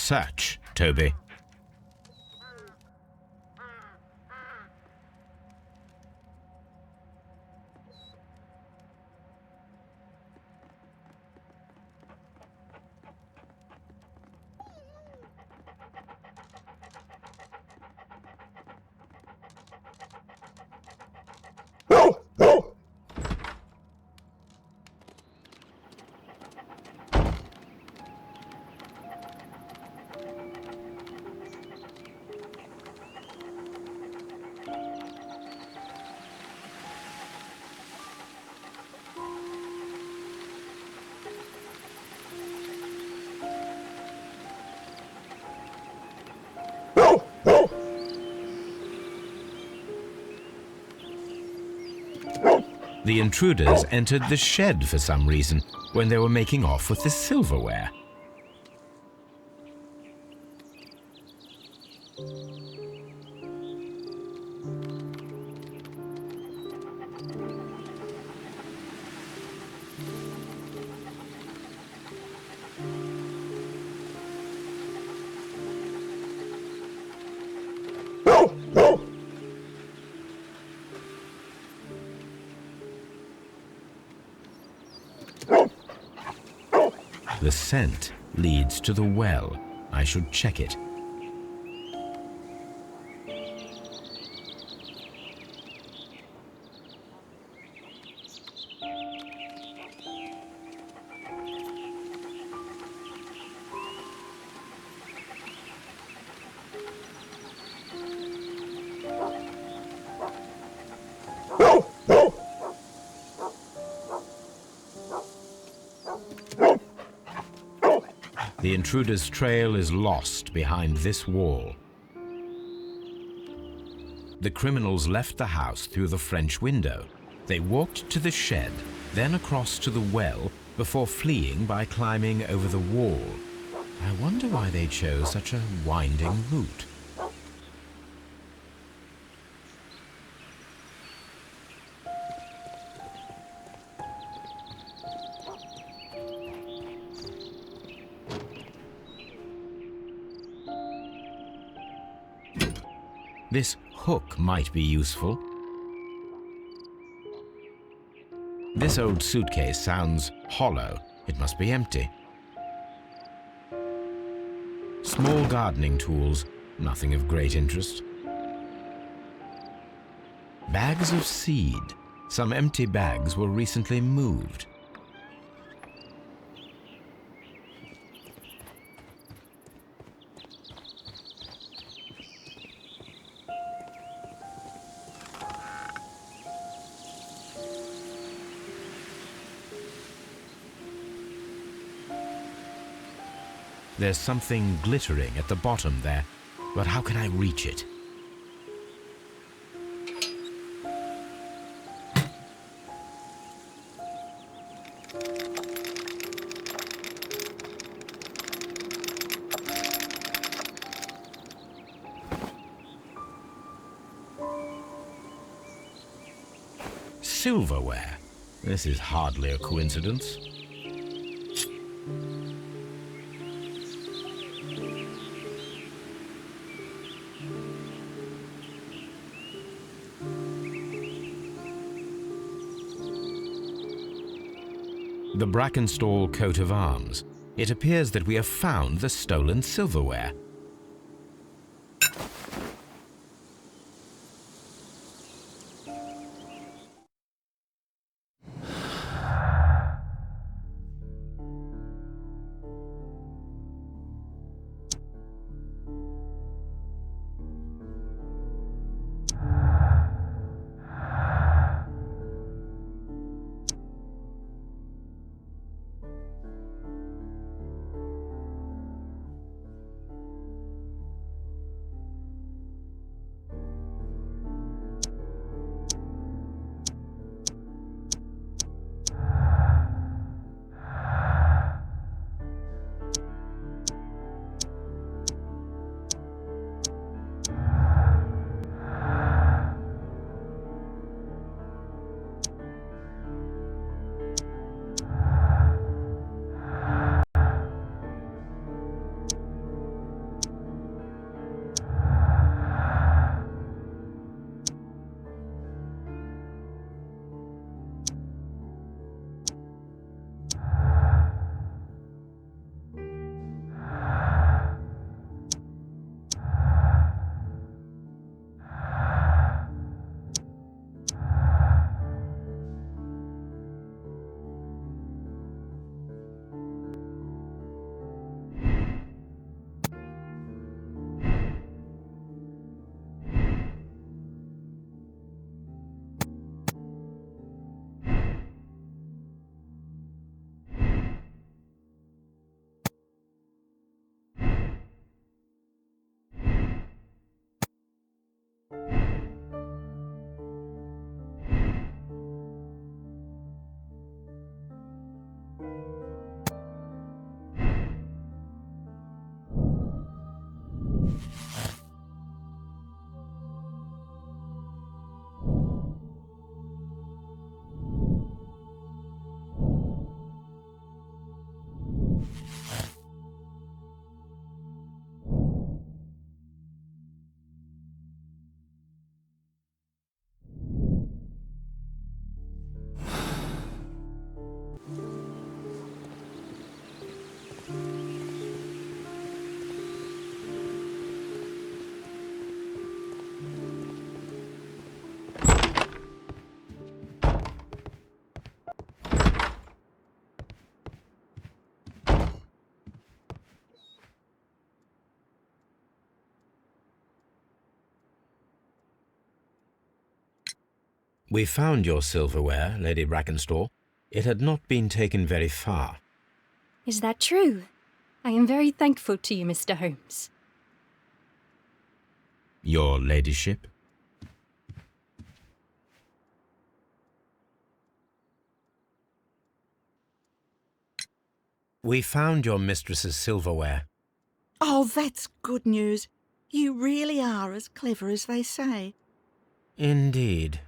search, Toby. The intruders entered the shed for some reason when they were making off with the silverware. The scent leads to the well. I should check it. The intruder's trail is lost behind this wall. The criminals left the house through the French window. They walked to the shed, then across to the well, before fleeing by climbing over the wall. I wonder why they chose such a winding route. This hook might be useful. This old suitcase sounds hollow. It must be empty. Small gardening tools, nothing of great interest. Bags of seed. Some empty bags were recently moved. There's something glittering at the bottom there, but how can I reach it? Silverware. This is hardly a coincidence. The Brackenstall coat of arms. It appears that we have found the stolen silverware. We found your silverware, Lady Brackenstall. It had not been taken very far. Is that true? I am very thankful to you, Mr. Holmes. Your ladyship? We found your mistress's silverware. Oh, that's good news. You really are as clever as they say. Indeed.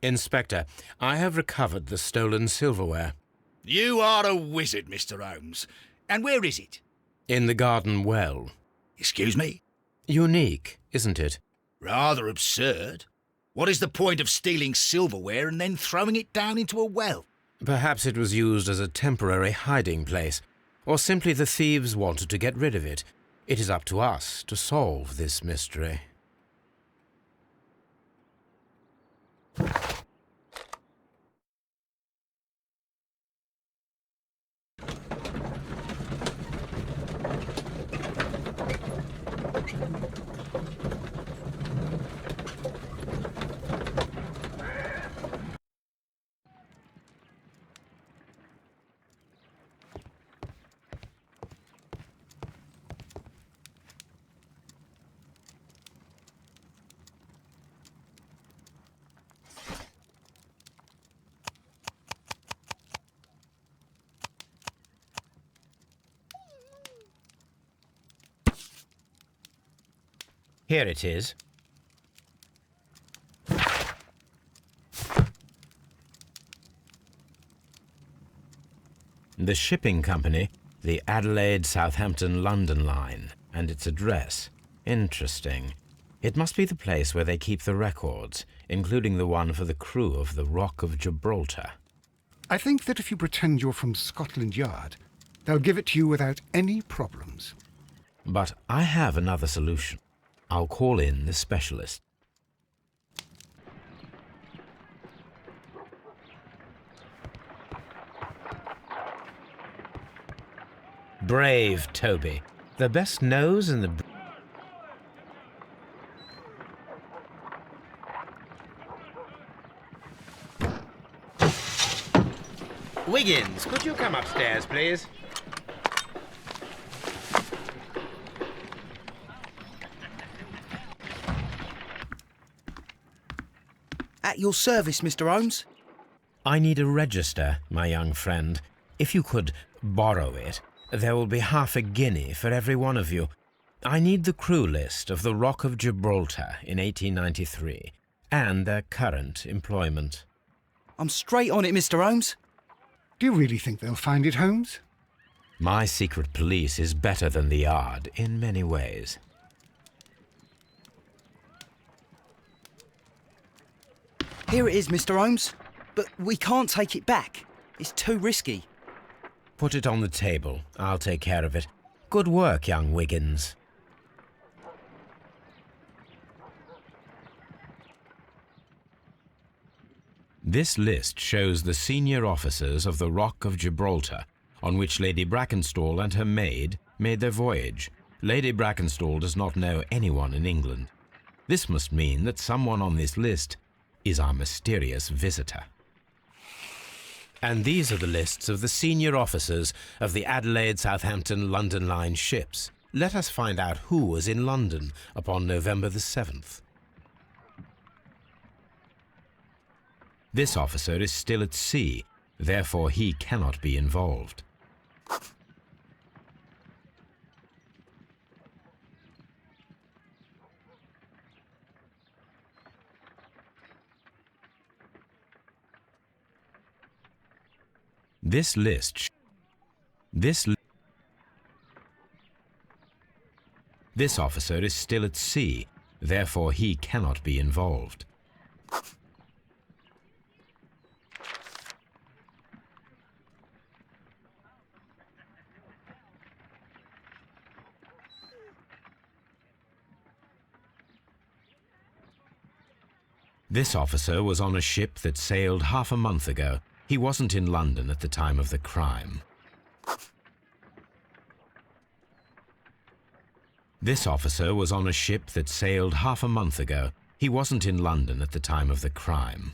Inspector, I have recovered the stolen silverware. You are a wizard, Mr. Holmes. And where is it? In the garden well. Excuse me? Unique, isn't it? Rather absurd. What is the point of stealing silverware and then throwing it down into a well? Perhaps it was used as a temporary hiding place, or simply the thieves wanted to get rid of it. It is up to us to solve this mystery. Here it is. The shipping company, the Adelaide, Southampton, London line, and its address. Interesting. It must be the place where they keep the records, including the one for the crew of the Rock of Gibraltar. I think that if you pretend you're from Scotland Yard, they'll give it to you without any problems. But I have another solution. I'll call in the specialist. Brave Toby. The best nose in the... Wiggins, could you come upstairs, please? At your service, Mr. Holmes. I need a register, my young friend. If you could borrow it, there will be half a guinea for every one of you. I need the crew list of the Rock of Gibraltar in 1893 and their current employment. I'm straight on it, Mr. Holmes. Do you really think they'll find it, Holmes? My secret police is better than the Yard in many ways. Here it is, Mr. Holmes. But we can't take it back. It's too risky. Put it on the table. I'll take care of it. Good work, young Wiggins. This list shows the senior officers of the Rock of Gibraltar, on which Lady Brackenstall and her maid made their voyage. Lady Brackenstall does not know anyone in England. This must mean that someone on this list is our mysterious visitor. And these are the lists of the senior officers of the Adelaide, Southampton, London line ships. Let us find out who was in London upon November the 7th. This officer is still at sea, therefore he cannot be involved. This officer is still at sea, therefore he cannot be involved. This officer was on a ship that sailed half a month ago. He wasn't in London at the time of the crime. This officer was on a ship that sailed half a month ago. He wasn't in London at the time of the crime.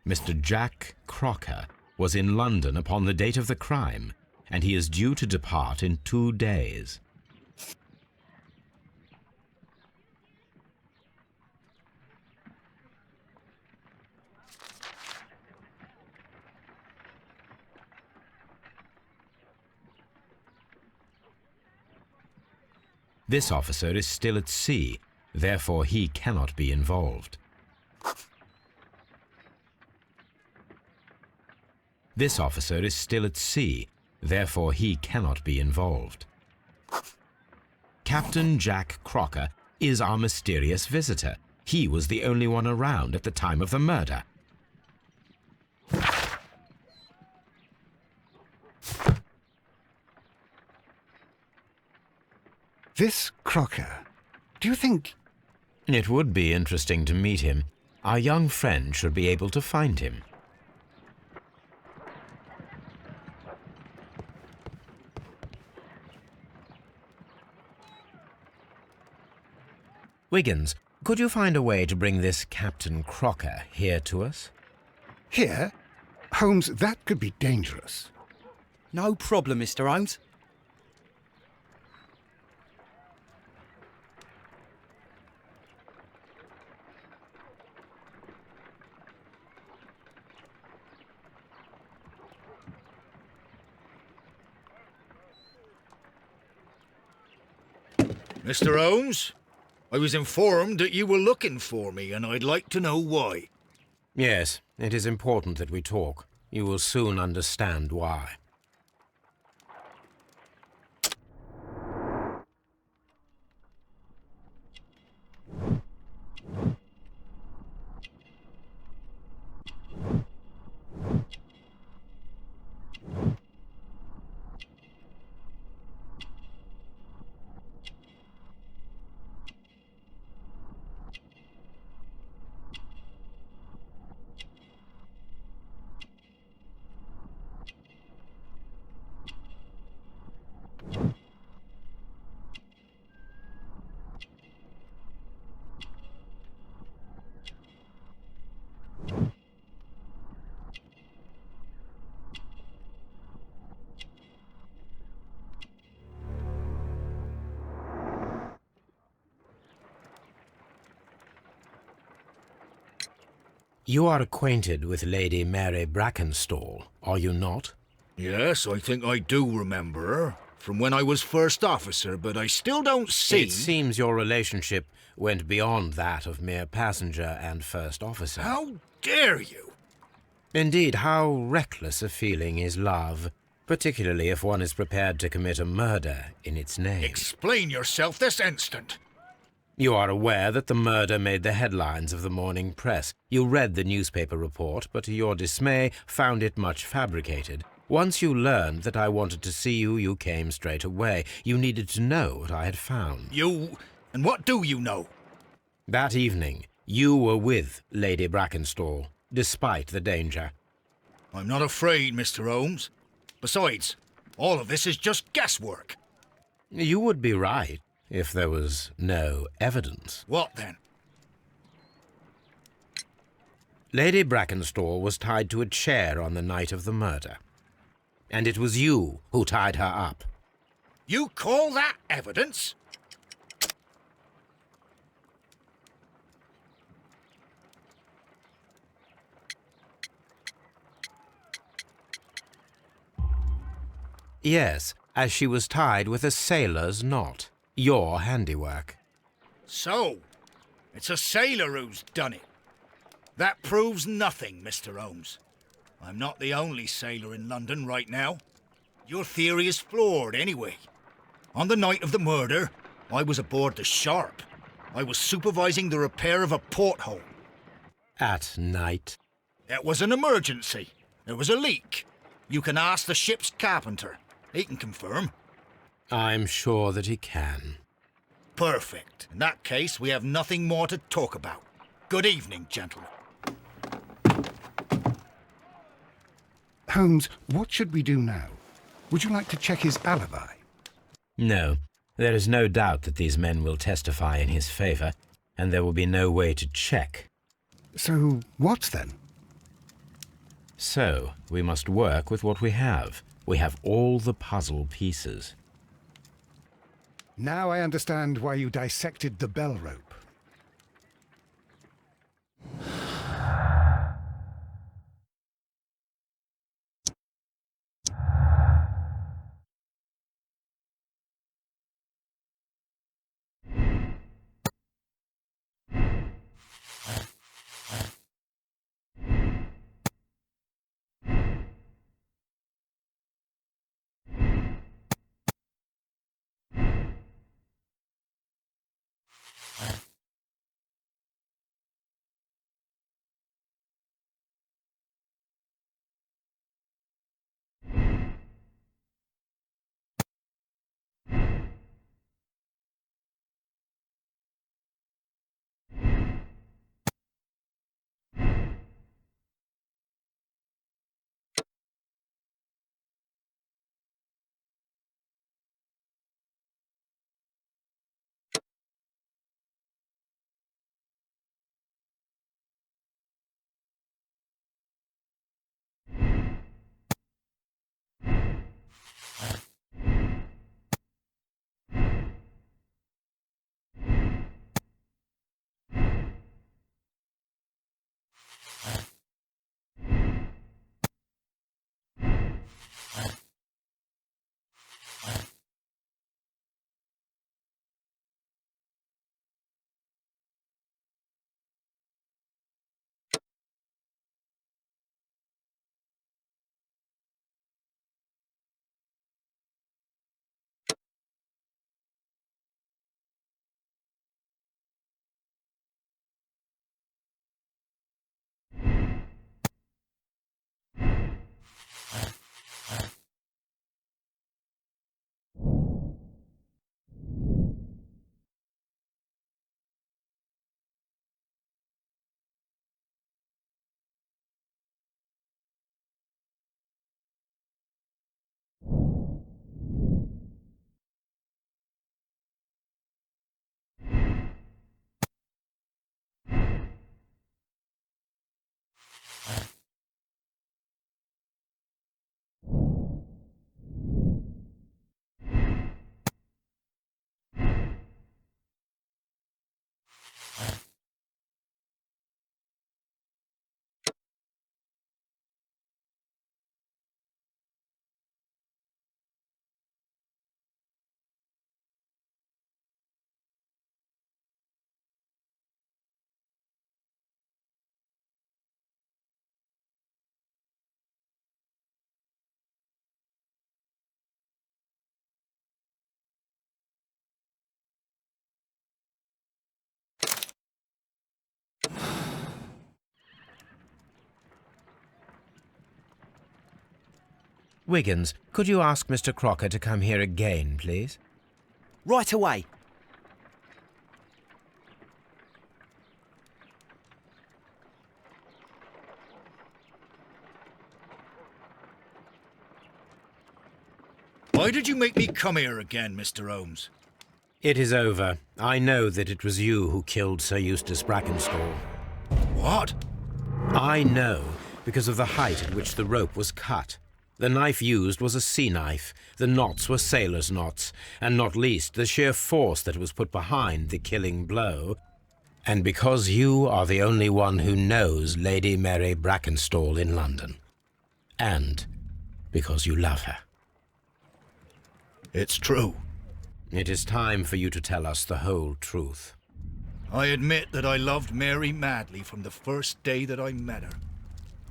Mr. Jack Crocker was in London upon the date of the crime, and he is due to depart in 2 days. This officer is still at sea, therefore he cannot be involved. This officer is still at sea, therefore he cannot be involved. Captain Jack Crocker is our mysterious visitor. He was the only one around at the time of the murder. This Crocker, do you think... It would be interesting to meet him. Our young friend should be able to find him. Wiggins, could you find a way to bring this Captain Crocker here to us? Here? Holmes, that could be dangerous. No problem, Mr. Holmes. Mr. Holmes, I was informed that you were looking for me, and I'd like to know why. Yes, it is important that we talk. You will soon understand why. You are acquainted with Lady Mary Brackenstall, are you not? Yes, I think I do remember her, from when I was first officer, but I still don't see... It seems your relationship went beyond that of mere passenger and first officer. How dare you? Indeed, how reckless a feeling is love, particularly if one is prepared to commit a murder in its name. Explain yourself this instant. You are aware that the murder made the headlines of the morning press. You read the newspaper report, but to your dismay found it much fabricated. Once you learned that I wanted to see you, you came straight away. You needed to know what I had found. You... and what do you know? That evening, you were with Lady Brackenstall, despite the danger. I'm not afraid, Mr. Holmes. Besides, all of this is just guesswork. You would be right if there was no evidence. What then? Lady Brackenstall was tied to a chair on the night of the murder. And it was you who tied her up. You call that evidence? Yes, as she was tied with a sailor's knot. Your handiwork. So, it's a sailor who's done it. That proves nothing, Mr. Holmes. I'm not the only sailor in London right now. Your theory is flawed anyway. On the night of the murder, I was aboard the Sharp. I was supervising the repair of a porthole. At night. It was an emergency. There was a leak. You can ask the ship's carpenter. He can confirm. I'm sure that he can. Perfect. In that case, we have nothing more to talk about. Good evening, gentlemen. Holmes, what should we do now? Would you like to check his alibi? No, there is no doubt that these men will testify in his favor, and there will be no way to check. So, what then? So, we must work with what we have. We have all the puzzle pieces. Now I understand why you dissected the bell rope. Wiggins, could you ask Mr. Crocker to come here again, please? Right away. Why did you make me come here again, Mr. Holmes? It is over. I know that it was you who killed Sir Eustace Brackenstall. What? I know, because of the height at which the rope was cut. The knife used was a sea knife, the knots were sailors' knots, and not least the sheer force that was put behind the killing blow. And because you are the only one who knows Lady Mary Brackenstall in London. And because you love her. It's true. It is time for you to tell us the whole truth. I admit that I loved Mary madly from the first day that I met her.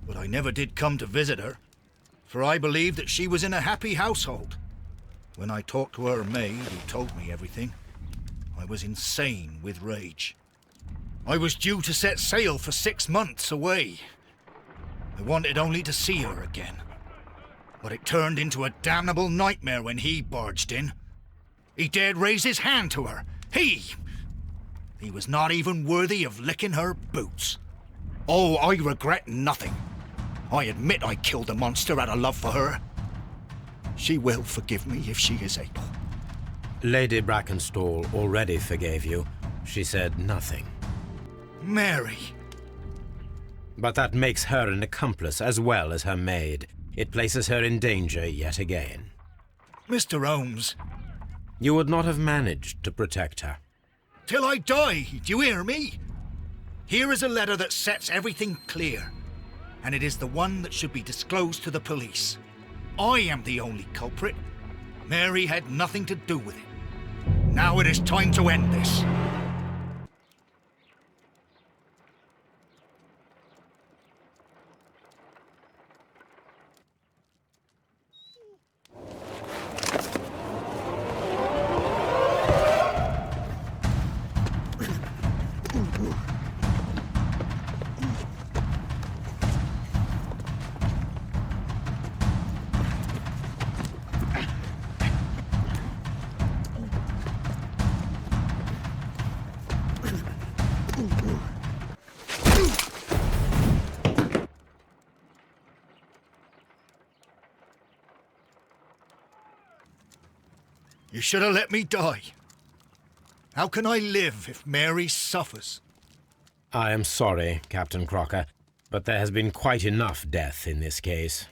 But I never did come to visit her, for I believed that she was in a happy household. When I talked to her maid, who told me everything, I was insane with rage. I was due to set sail for 6 months away. I wanted only to see her again. But it turned into a damnable nightmare when he barged in. He dared raise his hand to her. He was not even worthy of licking her boots. Oh, I regret nothing. I admit I killed the monster out of love for her. She will forgive me if she is able. Lady Brackenstall already forgave you. She said nothing. Mary. But that makes her an accomplice as well as her maid. It places her in danger yet again. Mr. Holmes. You would not have managed to protect her. Till I die, do you hear me? Here is a letter that sets everything clear, and it is the one that should be disclosed to the police. I am the only culprit. Mary had nothing to do with it. Now it is time to end this. You should have let me die. How can I live if Mary suffers? I am sorry, Captain Crocker, but there has been quite enough death in this case.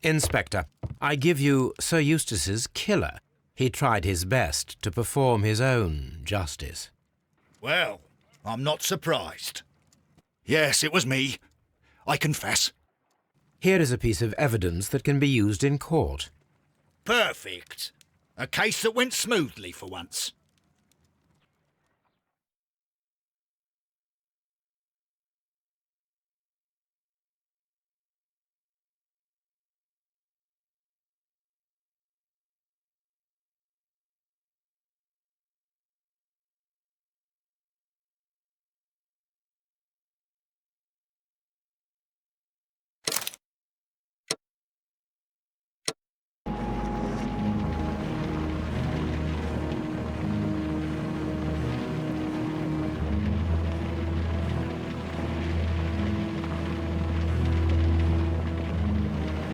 Inspector, I give you Sir Eustace's killer. He tried his best to perform his own justice. Well, I'm not surprised. Yes, it was me. I confess. Here is a piece of evidence that can be used in court. Perfect. A case that went smoothly for once.